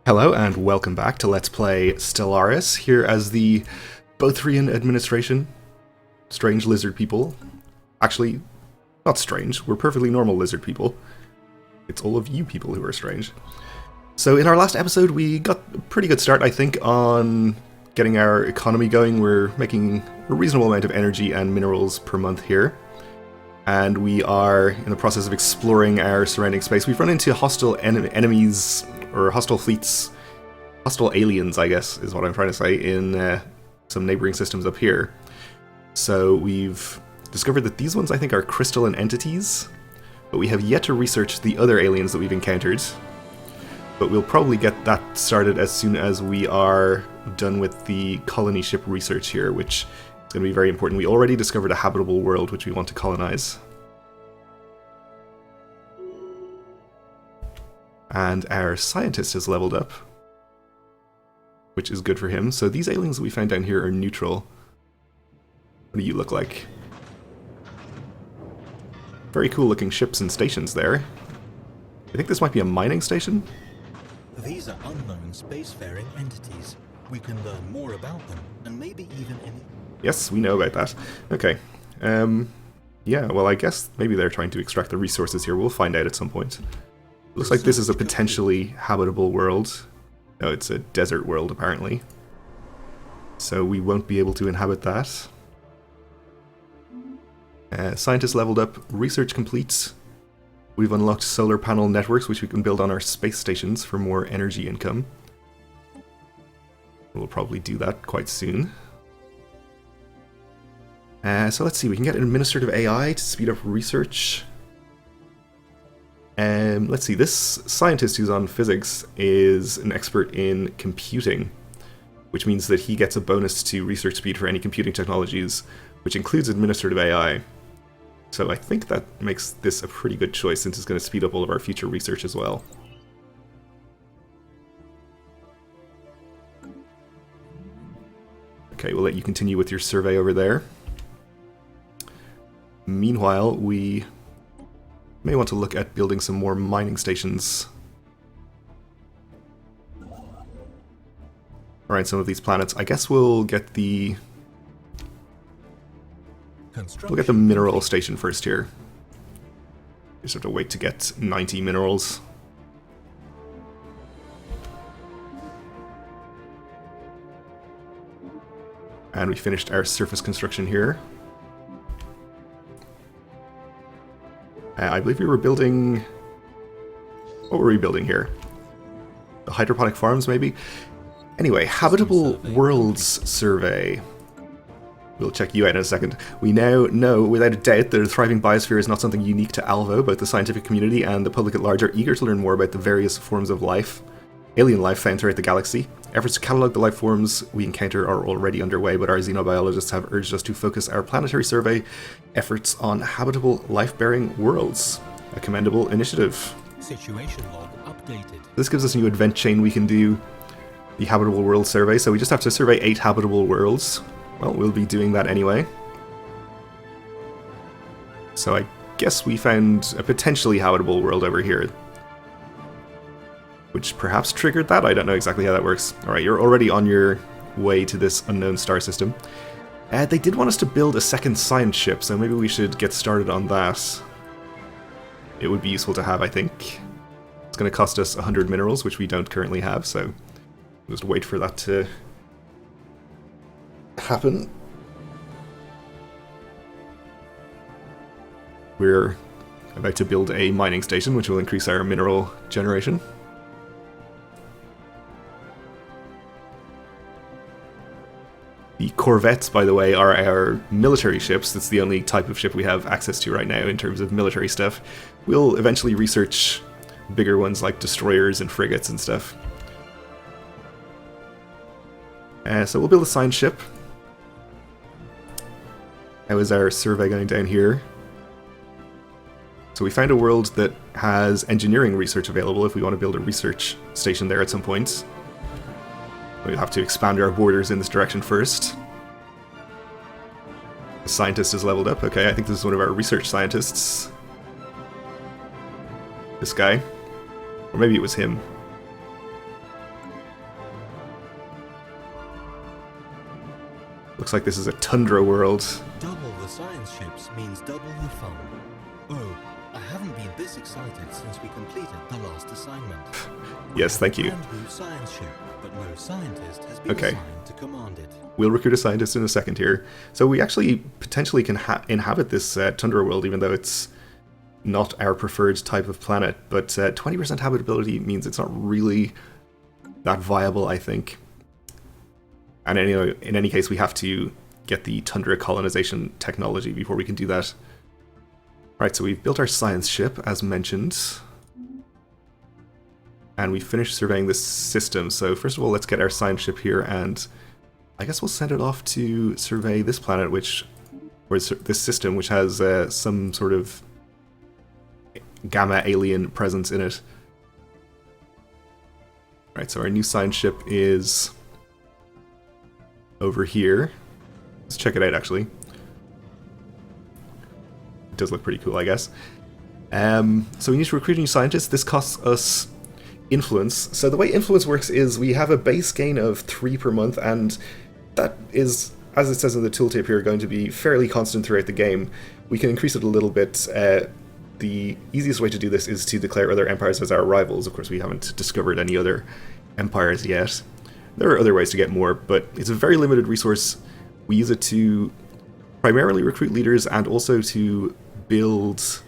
Hello and welcome back to Let's Play Stellaris, here as the Bothrian administration. Strange lizard people. Actually, not strange, we're perfectly normal lizard people. It's all of you people who are strange. So in our last episode we got a pretty good start, I think, on getting our economy going. We're making a reasonable amount of energy and minerals per month here. And we are in the process of exploring our surrounding space. We've run into hostile enemies, or hostile fleets, hostile aliens, I guess, is what I'm trying to say, in some neighboring systems up here. So we've discovered that these ones, I think, are crystalline entities, but we have yet to research the other aliens that we've encountered. But we'll probably get that started as soon as we are done with the colony ship research here, which is going to be very important. We already discovered a habitable world which we want to colonize. And our scientist has leveled up, which is good for him. So these aliens that we found down here are neutral. What do you look like? Very cool looking ships and stations there. I think this might be a mining station? These are unknown spacefaring entities. We can learn more about them, and maybe even any... Yes, we know about that. Okay. Yeah, well, I guess maybe they're trying to extract the resources here. We'll find out at some point. Looks like this is a potentially habitable world. No, it's a desert world, apparently. So we won't be able to inhabit that. Scientists leveled up. Research complete. We've unlocked solar panel networks, which we can build on our space stations for more energy income. We'll probably do that quite soon. So let's see, we can get an administrative AI to speed up research. Let's see, this scientist who's on physics is an expert in computing, which means that he gets a bonus to research speed for any computing technologies, which includes administrative AI. So I think that makes this a pretty good choice, since it's going to speed up all of our future research as well. Okay, we'll let you continue with your survey over there. Meanwhile, we may want to look at building some more mining stations. Alright, some of these planets. I guess we'll get the mineral station first here. Just have to wait to get 90 minerals. And we finished our surface construction here. I believe we were building... What were we building here? The hydroponic farms, maybe? Anyway, Habitable Worlds Survey. We'll check you out in a second. We now know, without a doubt, that a thriving biosphere is not something unique to Alvo. Both the scientific community and the public at large are eager to learn more about the various forms of life, alien life found throughout the galaxy. Efforts to catalogue the life forms we encounter are already underway, but our xenobiologists have urged us to focus our planetary survey efforts on habitable life-bearing worlds. A commendable initiative. Situation log updated. This gives us a new event chain we can do, the Habitable World Survey, so we just have to survey 8 habitable worlds. Well, we'll be doing that anyway. So I guess we found a potentially habitable world over here, which perhaps triggered that. I don't know exactly how that works. Alright, you're already on your way to this unknown star system. They did want us to build a second science ship, so maybe we should get started on that. It would be useful to have, I think. It's going to cost us 100 minerals, which we don't currently have, so we'll just wait for that to happen. We're about to build a mining station, which will increase our mineral generation. The corvettes, by the way, are our military ships. That's the only type of ship we have access to right now in terms of military stuff. We'll eventually research bigger ones like destroyers and frigates and stuff. So we'll build a science ship. How is our survey going down here? So we found a world that has engineering research available if we want to build a research station there at some point. We'll have to expand our borders in this direction first. The scientist is leveled up. Okay, I think this is one of our research scientists. This guy. Or maybe it was him. Looks like this is a tundra world. Double the science ships means double the fun. Oh, I haven't been this excited since we completed the last assignment. Yes, thank you. Brand new science ship, but no scientist has been Okay. assigned to command it. We'll recruit a scientist in a second here. So we actually potentially can inhabit this tundra world, even though it's not our preferred type of planet. But 20% habitability means it's not really that viable, I think. And anyway, in any case, we have to get the tundra colonization technology before we can do that. Right, so we've built our science ship, as mentioned. And we finished surveying this system. So first of all, let's get our science ship here, and I guess we'll send it off to survey this planet, or this system, which has some sort of gamma alien presence in it. Right, so our new science ship is over here. Let's check it out, actually. It does look pretty cool, I guess. So we need to recruit a new scientist. This costs us influence. So the way influence works is we have a base gain of 3 per month, and that is, as it says in the tooltip here, going to be fairly constant throughout the game. We can increase it a little bit. The easiest way to do this is to declare other empires as our rivals. Of course, we haven't discovered any other empires yet. There are other ways to get more, but it's a very limited resource. We use it to primarily recruit leaders and also to build...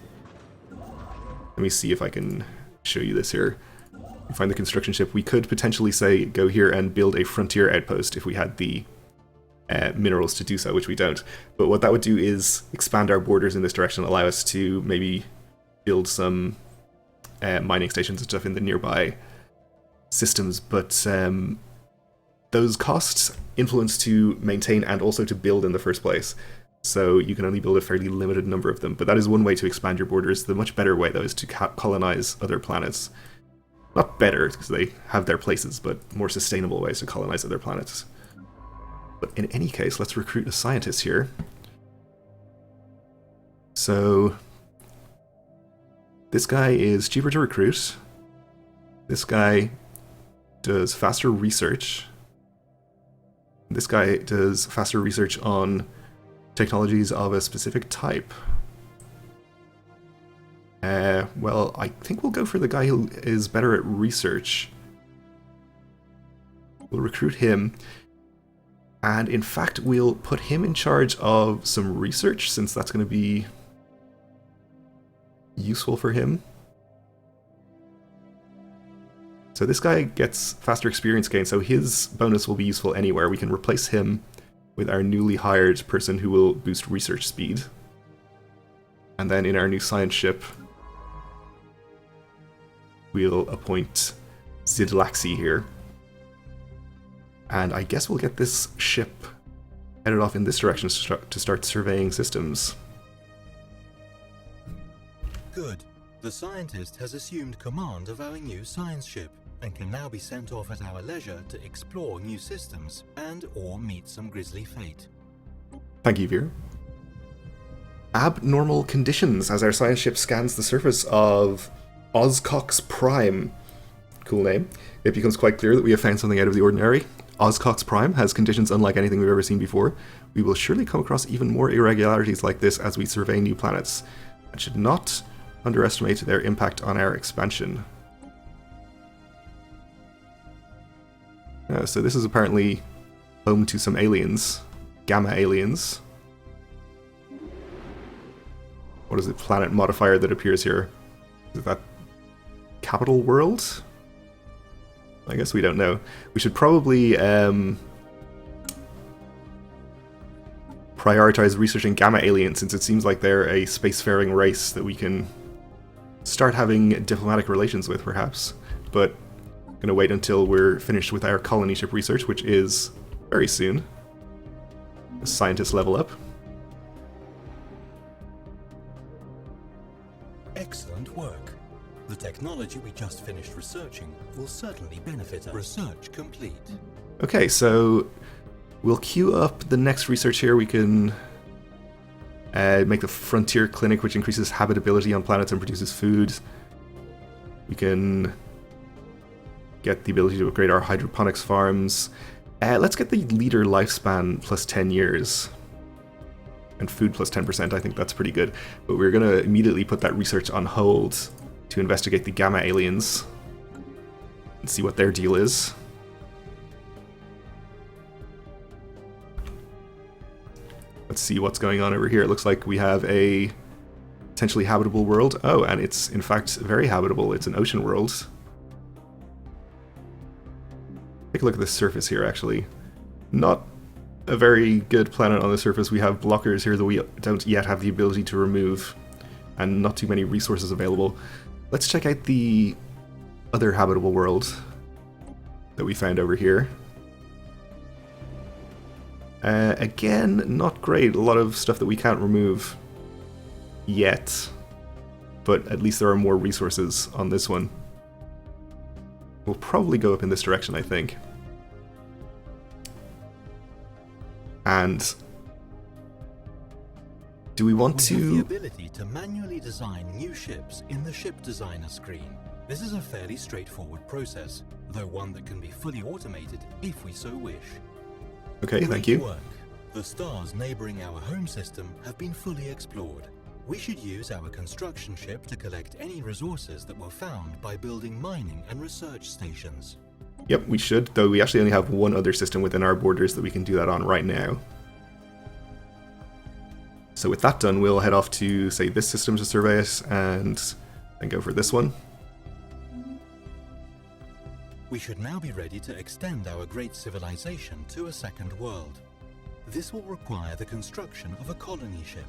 Let me see if I can show you this here. Find the construction ship. We could potentially say go here and build a frontier outpost if we had the minerals to do so, which we don't. But what that would do is expand our borders in this direction, allow us to maybe build some mining stations and stuff in the nearby systems. But those cost influence to maintain and also to build in the first place. So you can only build a fairly limited number of them. But that is one way to expand your borders. The much better way, though, is to colonize other planets. Not better, because they have their places, but more sustainable ways to colonize other planets. But in any case, let's recruit a scientist here. So this guy is cheaper to recruit. This guy does faster research. This guy does faster research on technologies of a specific type. Well, I think we'll go for the guy who is better at research. We'll recruit him. And in fact, we'll put him in charge of some research, since that's going to be useful for him. So this guy gets faster experience gain, so his bonus will be useful anywhere. We can replace him with our newly hired person who will boost research speed. And then in our new science ship, we'll appoint Zidlaxi here. And I guess we'll get this ship headed off in this direction to start surveying systems. Good. The scientist has assumed command of our new science ship and can now be sent off at our leisure to explore new systems and or meet some grisly fate. Thank you, Veer. Abnormal conditions as our science ship scans the surface of Oscox Prime. Cool name. It becomes quite clear that we have found something out of the ordinary. Oscox Prime has conditions unlike anything we've ever seen before. We will surely come across even more irregularities like this as we survey new planets, and should not underestimate their impact on our expansion. So this is apparently home to some aliens. Gamma aliens. What is the planet modifier that appears here? Is that Capital World? I guess we don't know. We should probably prioritize researching gamma aliens, since it seems like they're a spacefaring race that we can start having diplomatic relations with, perhaps. But I'm going to wait until we're finished with our colony ship research, which is very soon. The scientists level up. Excellent work. The technology we just finished researching will certainly benefit us. Research complete. Okay, so we'll queue up the next research here. We can make the Frontier Clinic, which increases habitability on planets and produces food. We can get the ability to upgrade our hydroponics farms. Let's get the leader lifespan plus 10 years. And food plus 10%, I think that's pretty good. But we're going to immediately put that research on hold to investigate the Gamma aliens and see what their deal is. Let's see what's going on over here. It looks like we have a potentially habitable world. Oh, and it's in fact very habitable. It's an ocean world. Take a look at the surface here, actually. Not a very good planet on the surface. We have blockers here that we don't yet have the ability to remove, and not too many resources available. Let's check out the other habitable world that we found over here. Again, not great. A lot of stuff that we can't remove yet, but at least there are more resources on this one. We'll probably go up in this direction, I think. And do we want to... We have the ability to manually design new ships in the ship designer screen. This is a fairly straightforward process, though one that can be fully automated if we so wish. Okay, thank you. Great work. The stars neighboring our home system have been fully explored. We should use our construction ship to collect any resources that were found by building mining and research stations. Yep, we should, though we actually only have one other system within our borders that we can do that on right now. So with that done, we'll head off to, say, this system to survey it, and then go for this one. We should now be ready to extend our great civilization to a second world. This will require the construction of a colony ship.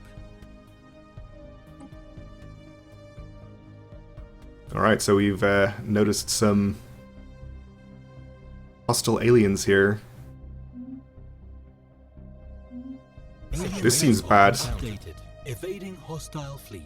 Alright, so we've noticed some hostile aliens here. This seems bad. Updated. Evading hostile fleet.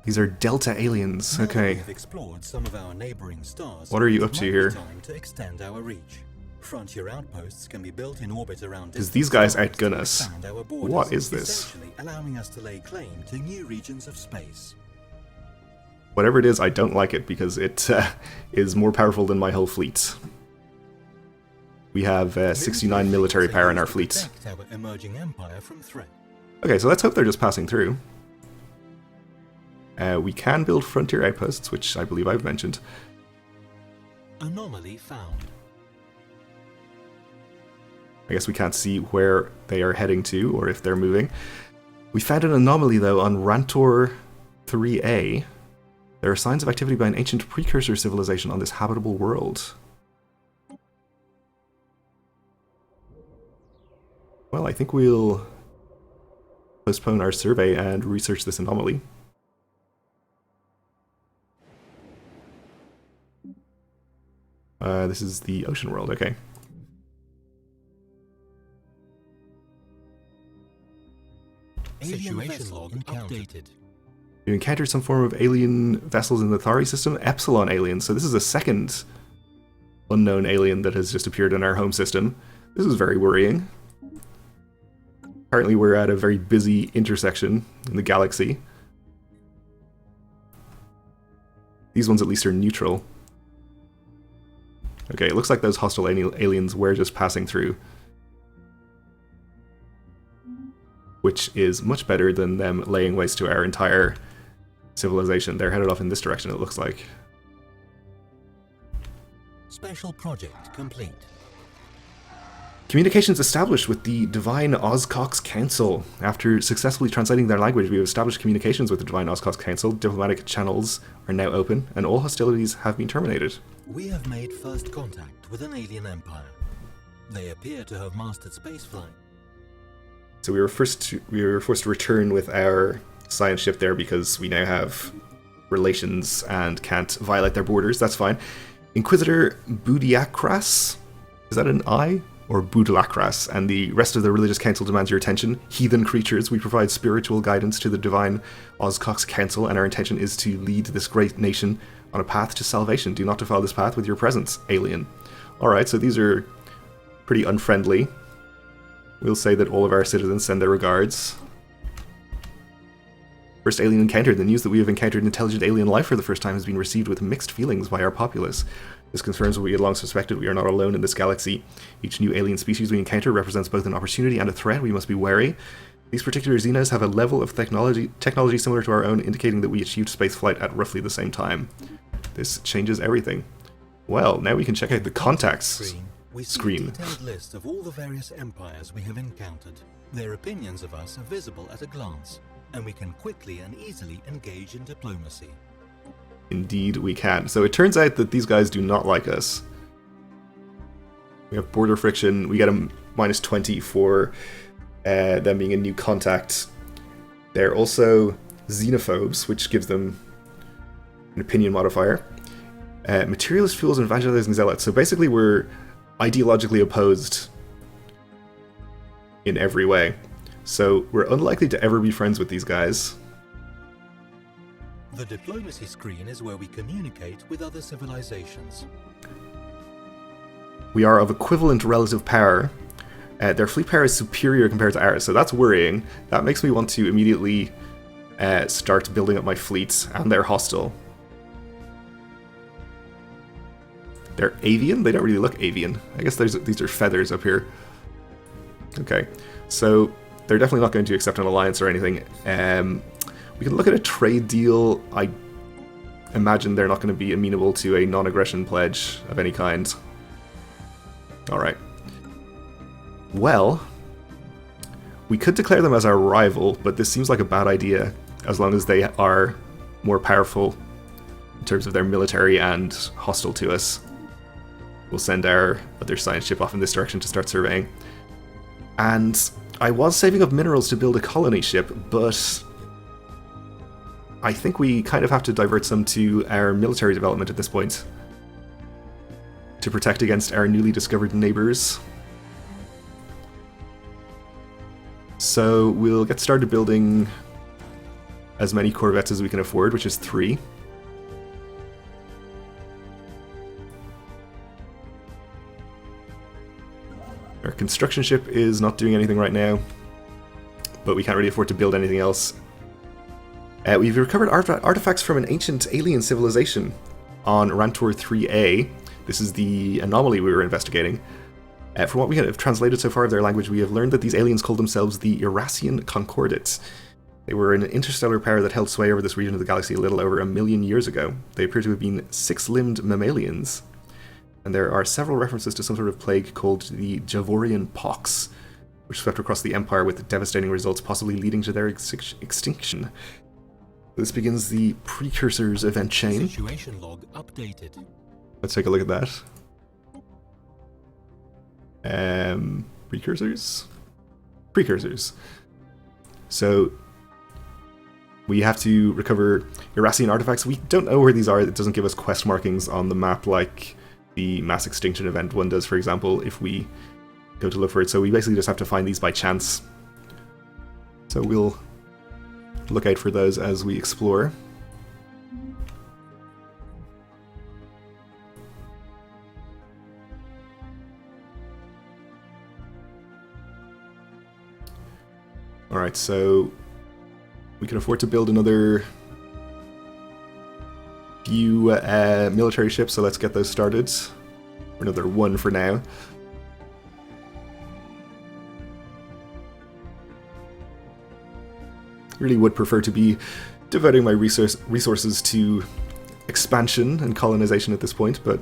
These are Delta aliens. Okay. We've explored some of our neighboring stars. What are you up It to might be here? time to extend our reach. Frontier outposts can be built in orbit around Because these guys outgun us. expand our borders, What is this? essentially allowing us to lay claim to new regions of space. Whatever it is, I don't like it because it is more powerful than my whole fleet. We have 69 military power in our fleet. Protect our emerging empire from threat. Okay, so let's hope they're just passing through. We can build frontier outposts, which I believe I've mentioned. Anomaly found. I guess we can't see where they are heading to, or if they're moving. We found an anomaly, though, on Rantor 3A. There are signs of activity by an ancient precursor civilization on this habitable world. Well, I think we'll postpone our survey and research this anomaly. This is the ocean world, okay. Situation log updated. You encountered some form of alien vessels in the Thari system, Epsilon aliens. So this is a second unknown alien that has just appeared in our home system. This is very worrying. Apparently we're at a very busy intersection in the galaxy. These ones at least are neutral. Okay, it looks like those hostile aliens were just passing through. Which is much better than them laying waste to our entire civilization. They're headed off in this direction, it looks like. Special project complete. Communications established with the Divine Ozcox Council. After successfully translating their language, we have established communications with the Divine Ozcox Council. Diplomatic channels are now open, and all hostilities have been terminated. We have made first contact with an alien empire. They appear to have mastered spaceflight. So we were forced to return with our science ship there because we now have relations and can't violate their borders. That's fine. Inquisitor Budiakras, is that an I? Or Budlakras, and the rest of the religious council demands your attention. Heathen creatures, we provide spiritual guidance to the Divine Ozcox Council, and our intention is to lead this great nation on a path to salvation. Do not defile this path with your presence, alien. Alright, so these are pretty unfriendly. We'll say that all of our citizens send their regards. First alien encounter. The news that we have encountered intelligent alien life for the first time has been received with mixed feelings by our populace. This confirms what we had long suspected. We are not alone in this galaxy. Each new alien species we encounter represents both an opportunity and a threat. We must be wary. These particular Xenos have a level of technology similar to our own, indicating that we achieved spaceflight at roughly the same time. This changes everything. Well, now we can check out the contacts screen. A detailed list of all the various empires we have encountered. Their opinions of us are visible at a glance, and we can quickly and easily engage in diplomacy. Indeed we can. So it turns out that these guys do not like us. We have border friction. We get a -20 for them being a new contact. They're also xenophobes, which gives them an opinion modifier. Materialist fools and evangelizing zealots. So basically we're ideologically opposed in every way. So we're unlikely to ever be friends with these guys. The diplomacy screen is where we communicate with other civilizations. We are of equivalent relative power. Their fleet power is superior compared to ours, so that's worrying. That makes me want to immediately start building up my fleets, and they're hostile. They're avian? They don't really look avian. I guess these are feathers up here. Okay, so they're definitely not going to accept an alliance or anything. We can look at a trade deal. I imagine they're not going to be amenable to a non-aggression pledge of any kind. Alright. Well, we could declare them as our rival, but this seems like a bad idea, as long as they are more powerful in terms of their military and hostile to us. We'll send our other science ship off in this direction to start surveying. And I was saving up minerals to build a colony ship, but I think we kind of have to divert some to our military development at this point to protect against our newly discovered neighbors. So we'll get started building as many corvettes as we can afford, which is 3. Our construction ship is not doing anything right now, but we can't really afford to build anything else. We've recovered artifacts from an ancient alien civilization on Rantor 3A. This is the anomaly we were investigating. From what we have translated so far of their language, we have learned that these aliens called themselves the Eurasian Concordates. They were an interstellar power that held sway over this region of the galaxy a little over 1 million years ago. They appear to have been 6-limbed mammalians. And there are several references to some sort of plague called the Javorian Pox, which swept across the Empire with devastating results, possibly leading to their extinction. This begins the Precursors event chain. Situation log updated. Let's take a look at that. Precursors? Precursors. So, we have to recover Eurasian artifacts. We don't know where these are. It doesn't give us quest markings on the map like the mass extinction event one does, for example, if we go to look for it. So we basically just have to find these by chance. So we'll look out for those as we explore. Alright, so we can afford to build another few military ships, so let's get those started. Or another one for now. Really would prefer to be devoting my resources to expansion and colonization at this point, but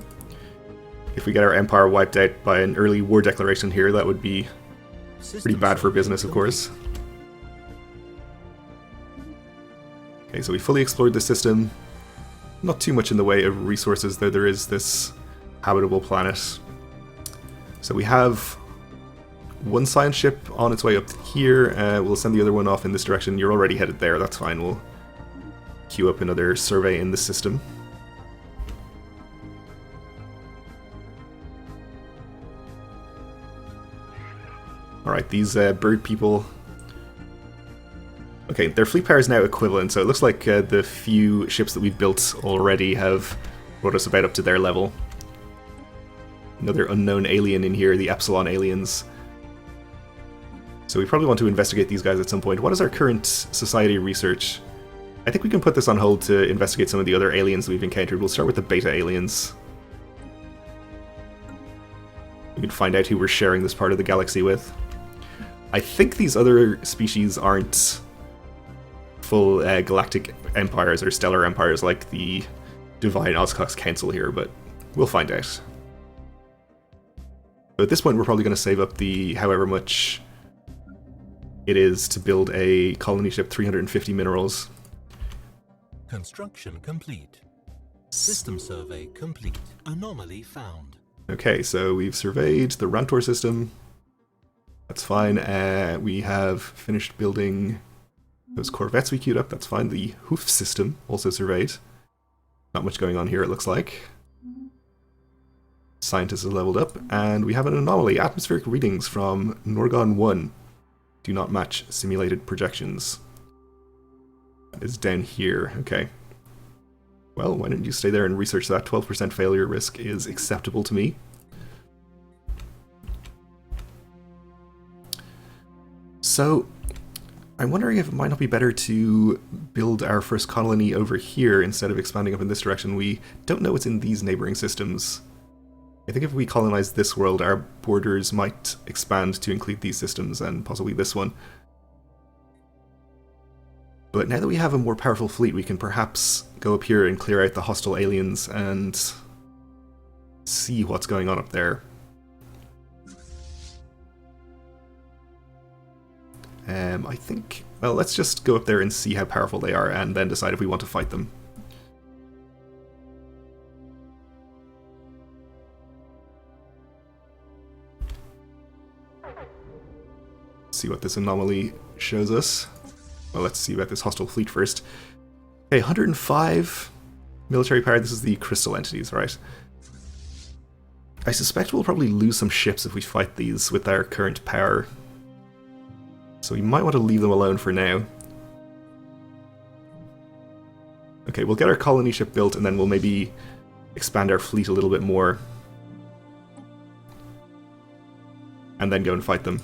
if we get our empire wiped out by an early war declaration here, that would be pretty bad for business, of course. Okay, so we fully explored the system. Not too much in the way of resources, though there is this habitable planet. So we have one science ship on its way up here. We'll send the other one off in this direction. You're already headed there, that's fine. We'll queue up another survey in the system. Alright, these bird people... Okay, their fleet power is now equivalent, so it looks like the few ships that we've built already have brought us about up to their level. Another unknown alien in here, the Epsilon aliens. So we probably want to investigate these guys at some point. What is our current society research? I think we can put this on hold to investigate some of the other aliens that we've encountered. We'll start with the beta aliens. We can find out who we're sharing this part of the galaxy with. I think these other species aren't full galactic empires or stellar empires like the Divine Oscox Council here, but we'll find out. So at this point, we're probably going to save up the however much it is to build a colony ship, 350 minerals. Construction complete. System survey complete. Anomaly found. Okay, so we've surveyed the Rantor system. That's fine. We have finished building those corvettes we queued up. That's fine. The Hoof system also surveyed. Not much going on here, it looks like. Scientists have leveled up, and we have an anomaly. Atmospheric readings from Norgon 1 do not match simulated projections. That is down here. Okay. Well, why don't you stay there and research that? 12% failure risk is acceptable to me. So, I'm wondering if it might not be better to build our first colony over here instead of expanding up in this direction. We don't know what's in these neighboring systems. I think if we colonize this world, our borders might expand to include these systems and possibly this one. But now that we have a more powerful fleet, we can perhaps go up here and clear out the hostile aliens and see what's going on up there. I think, well, let's just go up there and see how powerful they are and then decide if we want to fight them. See what this anomaly shows us. Well, let's see about this hostile fleet first. Okay, 105 military power. This is the crystal entities, right? I suspect we'll probably lose some ships if we fight these with our current power. So we might want to leave them alone for now. Okay, we'll get our colony ship built and then we'll maybe expand our fleet a little bit more. And then go and fight them.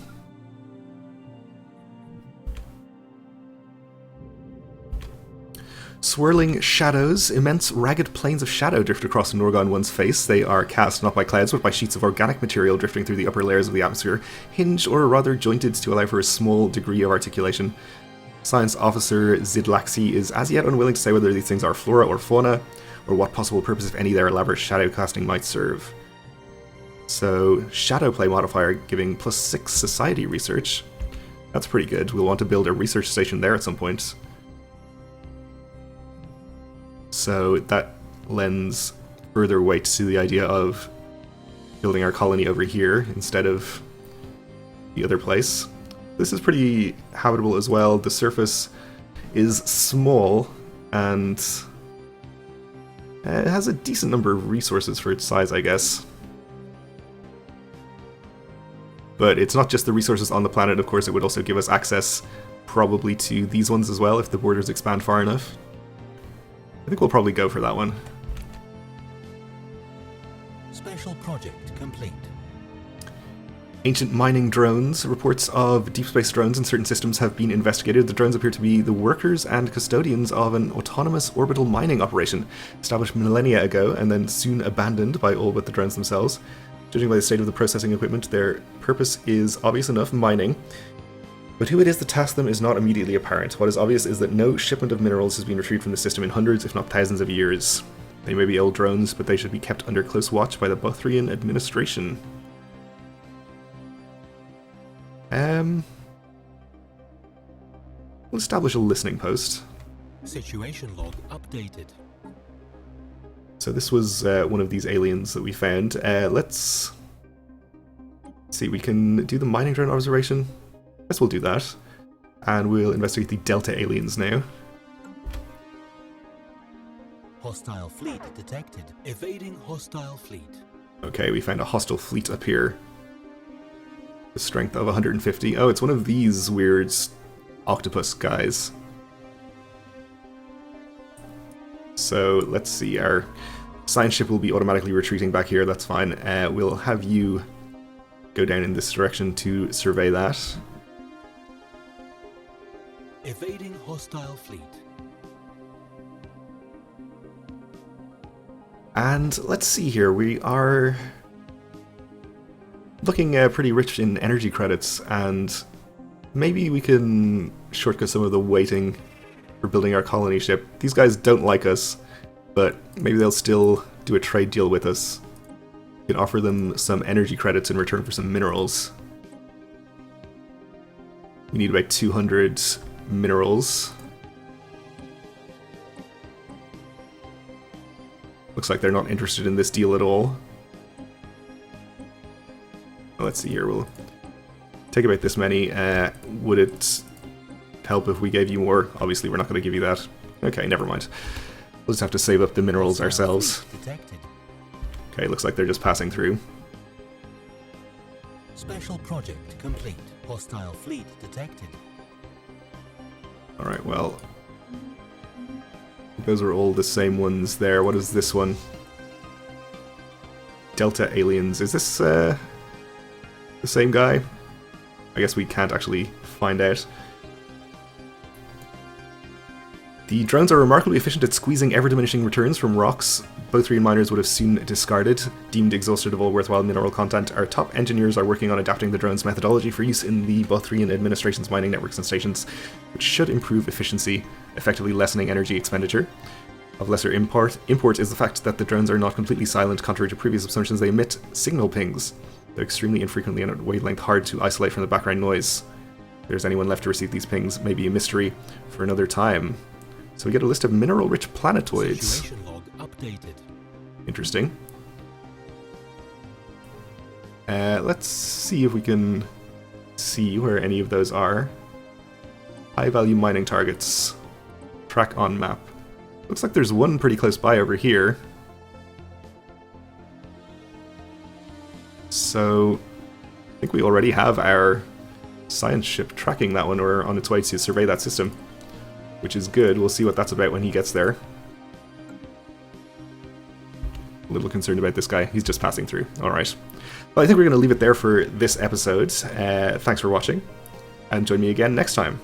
Swirling shadows, immense ragged planes of shadow drift across Norgon 1's face. They are cast not by clouds but by sheets of organic material drifting through the upper layers of the atmosphere, hinged or rather jointed to allow for a small degree of articulation. Science Officer Zidlaxi is as yet unwilling to say whether these things are flora or fauna, or what possible purpose, if any, their elaborate shadow casting might serve. So, shadow play modifier giving +6 society research. That's pretty good. We'll want to build a research station there at some point. So that lends further weight to the idea of building our colony over here instead of the other place. This is pretty habitable as well. The surface is small and it has a decent number of resources for its size, I guess. But it's not just the resources on the planet, of course. It would also give us access probably to these ones as well if the borders expand far enough. I think we'll probably go for that one. Special project complete. Ancient mining drones. Reports of deep space drones in certain systems have been investigated. The drones appear to be the workers and custodians of an autonomous orbital mining operation established millennia ago and then soon abandoned by all but the drones themselves. Judging by the state of the processing equipment, their purpose is obvious enough: mining. But who it is that tasked them is not immediately apparent. What is obvious is that no shipment of minerals has been retrieved from the system in hundreds, if not thousands of years. They may be old drones, but they should be kept under close watch by the Bothrian administration. We'll establish a listening post. Situation log updated. So this was one of these aliens that we found. Let's see, we can do the mining drone observation. Guess we'll do that. And we'll investigate the Delta aliens now. Hostile fleet detected. Evading hostile fleet. Okay, we found a hostile fleet up here. The strength of 150. Oh, it's one of these weird octopus guys. So, let's see. Our science ship will be automatically retreating back here. That's fine. We'll have you go down in this direction to survey that. Evading hostile fleet. And let's see here, we are looking pretty rich in energy credits, and maybe we can shortcut some of the waiting for building our colony ship. These guys don't like us, but maybe they'll still do a trade deal with us. We can offer them some energy credits in return for some minerals. We need about 200 minerals. Looks like they're not interested in this deal at all. Let's see here, we'll take about this many. Would it help if we gave you more? Obviously, we're not going to give you that. Okay, never mind. We'll just have to save up the minerals ourselves. Okay, looks like they're just passing through. Special project complete. Hostile fleet detected. Alright, well, those are all the same ones there. What is this one? Delta Aliens. Is this the same guy? I guess we can't actually find out. The drones are remarkably efficient at squeezing ever-diminishing returns from rocks Bothrian miners would have soon discarded. Deemed exhausted of all worthwhile mineral content, our top engineers are working on adapting the drone's methodology for use in the Bothrian administration's mining networks and stations, which should improve efficiency, effectively lessening energy expenditure. Of lesser import is the fact that the drones are not completely silent. Contrary to previous assumptions, they emit signal pings. They're extremely infrequently and at wavelength hard to isolate from the background noise. If there's anyone left to receive these pings, may be a mystery for another time. So we get a list of mineral-rich planetoids. Situation log updated. Interesting. Let's see if we can see where any of those are. High-value mining targets. Track on map. Looks like there's one pretty close by over here. So I think we already have our science ship tracking that one, or on its way to survey that system, which is good. We'll see what that's about when he gets there. A little concerned about this guy. He's just passing through. Alright. Well, I think we're going to leave it there for this episode. Thanks for watching, and join me again next time.